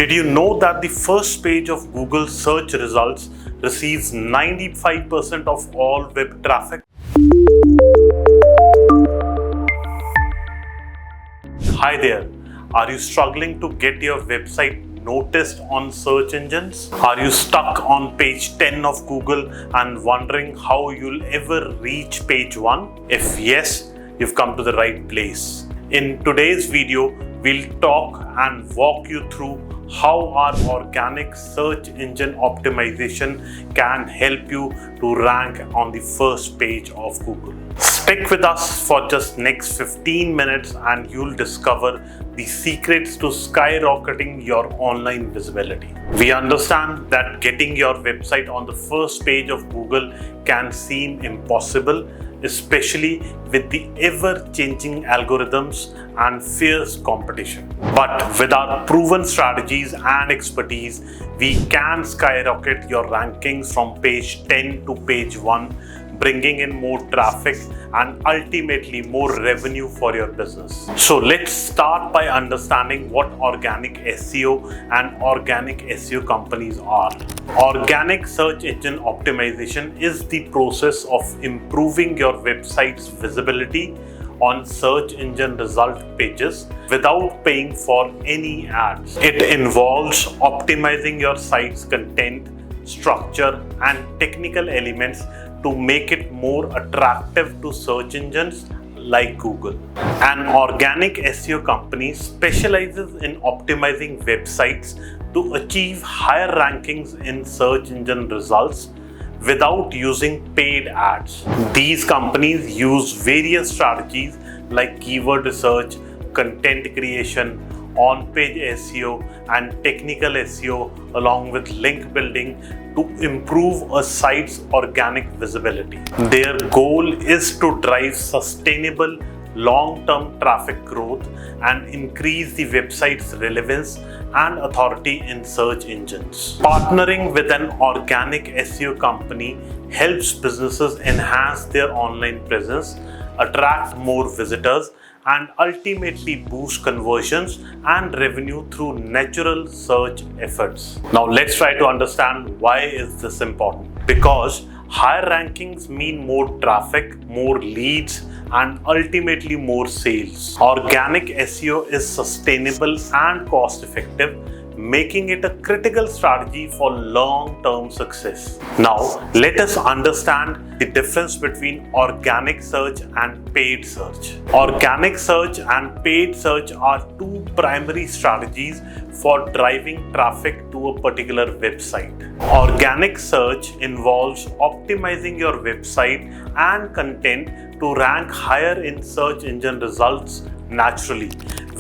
Did you know that the first page of Google search results receives 95% of all web traffic? Hi there. Are you struggling to get your website noticed on search engines? Are you stuck on page 10 of Google and wondering how you'll ever reach page 1? If yes, you've come to the right place. In today's video, we'll talk and walk you through how our organic search engine optimization can help you to rank on the first page of Google. Stick with us for just next 15 minutes and you'll discover the secrets to skyrocketing your online visibility. We understand that getting your website on the first page of Google can seem impossible, especially with the ever-changing algorithms and fierce competition. But with our proven strategies and expertise, we can skyrocket your rankings from page 10 to page 1, bringing in more traffic and ultimately more revenue for your business. So let's start by understanding what organic SEO and organic SEO companies are. Organic search engine optimization is the process of improving your website's visibility on search engine result pages without paying for any ads. It involves optimizing your site's content, structure, and technical elements to make it more attractive to search engines like Google. An organic SEO company specializes in optimizing websites to achieve higher rankings in search engine results without using paid ads. These companies use various strategies like keyword research, content creation, on-page SEO, and technical SEO along with link building to improve a site's organic visibility. Their goal is to drive sustainable long-term traffic growth and increase the website's relevance and authority in search engines. Partnering with an organic SEO company helps businesses enhance their online presence, attract more visitors, and ultimately boost conversions and revenue through natural search efforts. Now let's try to understand why is this important. Because higher rankings mean more traffic, more leads, and ultimately more sales. Organic SEO is sustainable and cost effective, making it a critical strategy for long-term success. Now, let us understand the difference between organic search and paid search. Organic search and paid search are two primary strategies for driving traffic to a particular website. Organic search involves optimizing your website and content to rank higher in search engine results naturally,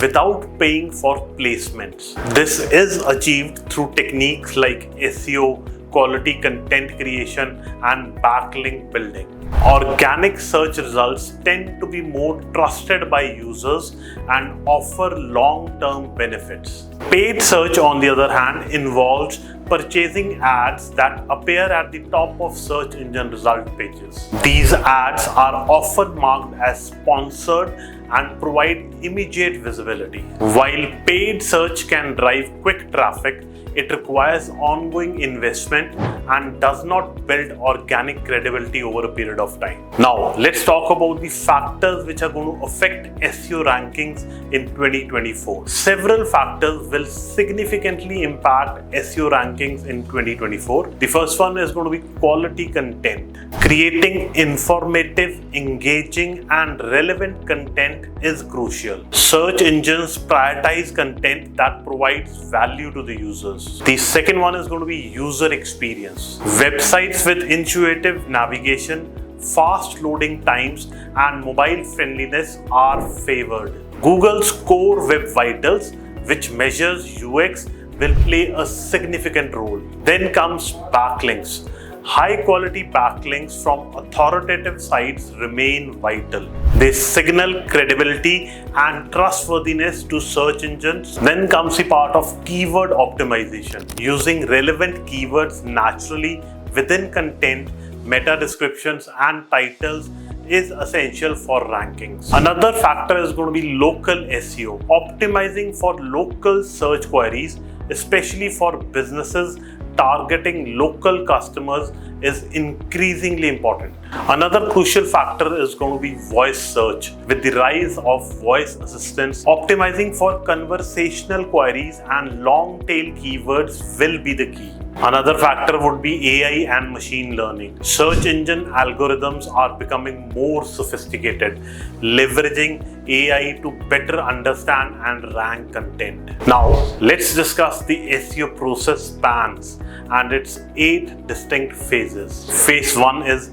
without paying for placements. This is achieved through techniques like SEO, quality content creation, and backlink building. Organic search results tend to be more trusted by users and offer long-term benefits. Paid search, on the other hand, involves purchasing ads that appear at the top of search engine result pages. These ads are often marked as sponsored and provide immediate visibility. While paid search can drive quick traffic, it requires ongoing investment and does not build organic credibility over a period of time. Now, let's talk about the factors which are going to affect SEO rankings in 2024. Several factors will significantly impact SEO rankings in 2024. The first one is going to be quality content. Creating informative, engaging, and relevant content is crucial. Search engines prioritize content that provides value to the users. The second one is going to be user experience. Websites with intuitive navigation, fast loading times, and mobile friendliness are favored. Google's core web vitals, which measures UX, will play a significant role. Then comes backlinks. High quality backlinks from authoritative sites remain vital. They signal credibility and trustworthiness to search engines. Then comes the part of keyword optimization. Using relevant keywords naturally within content, meta descriptions, and titles is essential for rankings. Another factor is going to be local SEO. Optimizing for local search queries especially for businesses targeting local customers, is increasingly important. Another crucial factor is going to be voice search. With the rise of voice assistants, optimizing for conversational queries and long tail keywords will be the key. Another factor would be AI and machine learning. Search engine algorithms are becoming more sophisticated, leveraging AI to better understand and rank content. Now, let's discuss the SEO process spans and its 8 distinct phases. Phase 1 is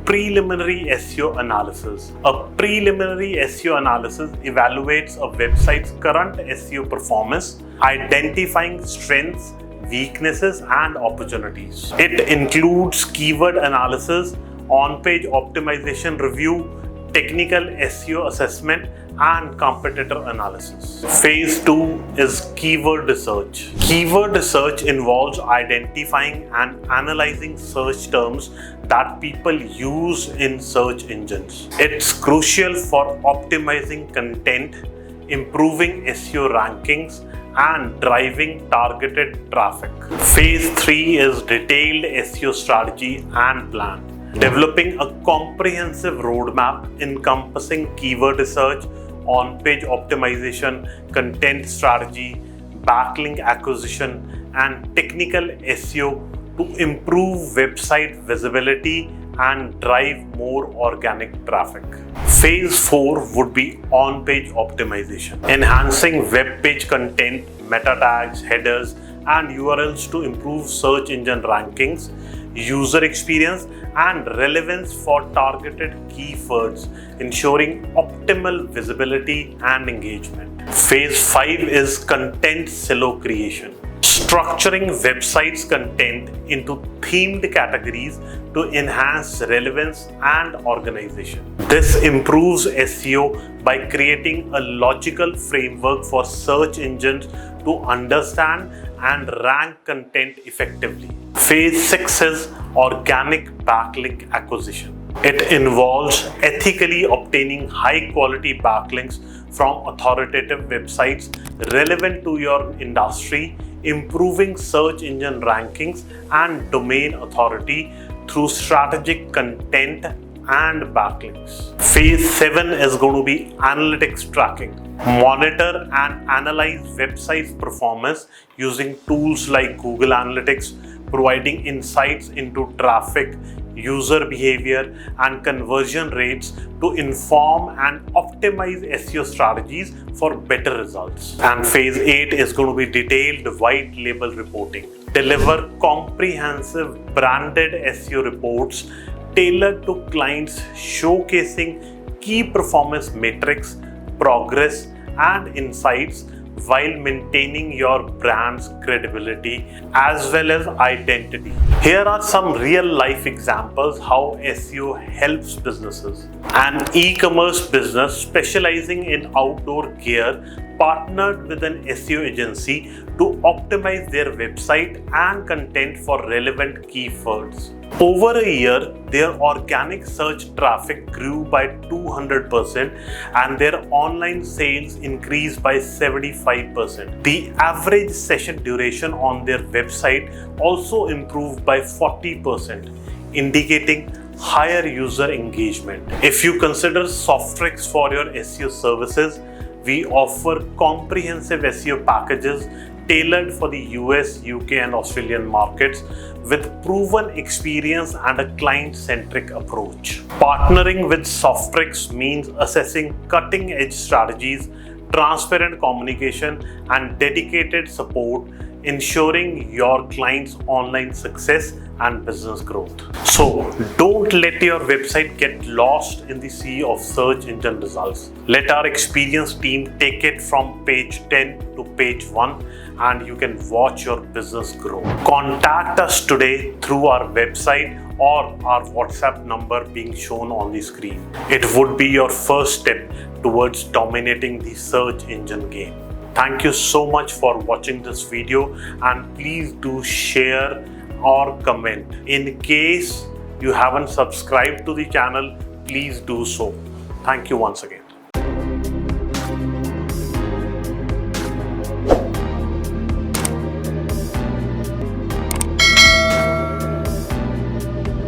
preliminary SEO analysis. A preliminary SEO analysis evaluates a website's current SEO performance, identifying strengths, weaknesses, and opportunities. It includes keyword analysis, on-page optimization review, technical SEO assessment, and competitor analysis. Phase 2 is keyword research. Keyword research involves identifying and analyzing search terms that people use in search engines. It's crucial for optimizing content, improving SEO rankings, and driving targeted traffic. Phase 3 is detailed SEO strategy and plan. Developing a comprehensive roadmap encompassing keyword research, on-page optimization, content strategy, backlink acquisition, and technical SEO to improve website visibility and drive more organic traffic. Phase 4 would be on-page optimization, enhancing web page content, meta tags, headers, and URLs to improve search engine rankings, user experience, and relevance for targeted keywords, ensuring optimal visibility and engagement. Phase 5 is content silo creation, structuring websites' content into themed categories to enhance relevance and organization. This improves SEO by creating a logical framework for search engines to understand and rank content effectively. Phase 6 is organic backlink acquisition. It involves ethically obtaining high-quality backlinks from authoritative websites relevant to your industry, improving search engine rankings and domain authority through strategic content and backlinks. Phase 7 is going to be analytics tracking. Monitor and analyze websites' performance using tools like Google Analytics, providing insights into traffic, user behavior, and conversion rates to inform and optimize SEO strategies for better results. And phase 8 is going to be detailed white label reporting. Deliver comprehensive branded SEO reports tailored to clients, showcasing key performance metrics, progress, and insights while maintaining your brand's credibility as well as identity. Here are some real-life examples how SEO helps businesses. An e-commerce business specializing in outdoor gear partnered with an SEO agency to optimize their website and content for relevant keywords. Over a year, their organic search traffic grew by 200% and their online sales increased by 75%. The average session duration on their website also improved by 40%, indicating higher user engagement. If you consider Softtrix for your SEO services, we offer comprehensive SEO packages tailored for the US, UK, and Australian markets with proven experience and a client-centric approach. Partnering with Softtrix means assessing cutting-edge strategies, transparent communication, and dedicated support, ensuring your clients' online success and business growth. So don't let your website get lost in the sea of search engine results. Let our experienced team take it from page 10 to page 1 and you can watch your business grow. Contact us today through our website or our WhatsApp number being shown on the screen. It would be your first step towards dominating the search engine game. Thank you so much for watching this video, and please do share or comment. In case you haven't subscribed to the channel, please do so. Thank you once again.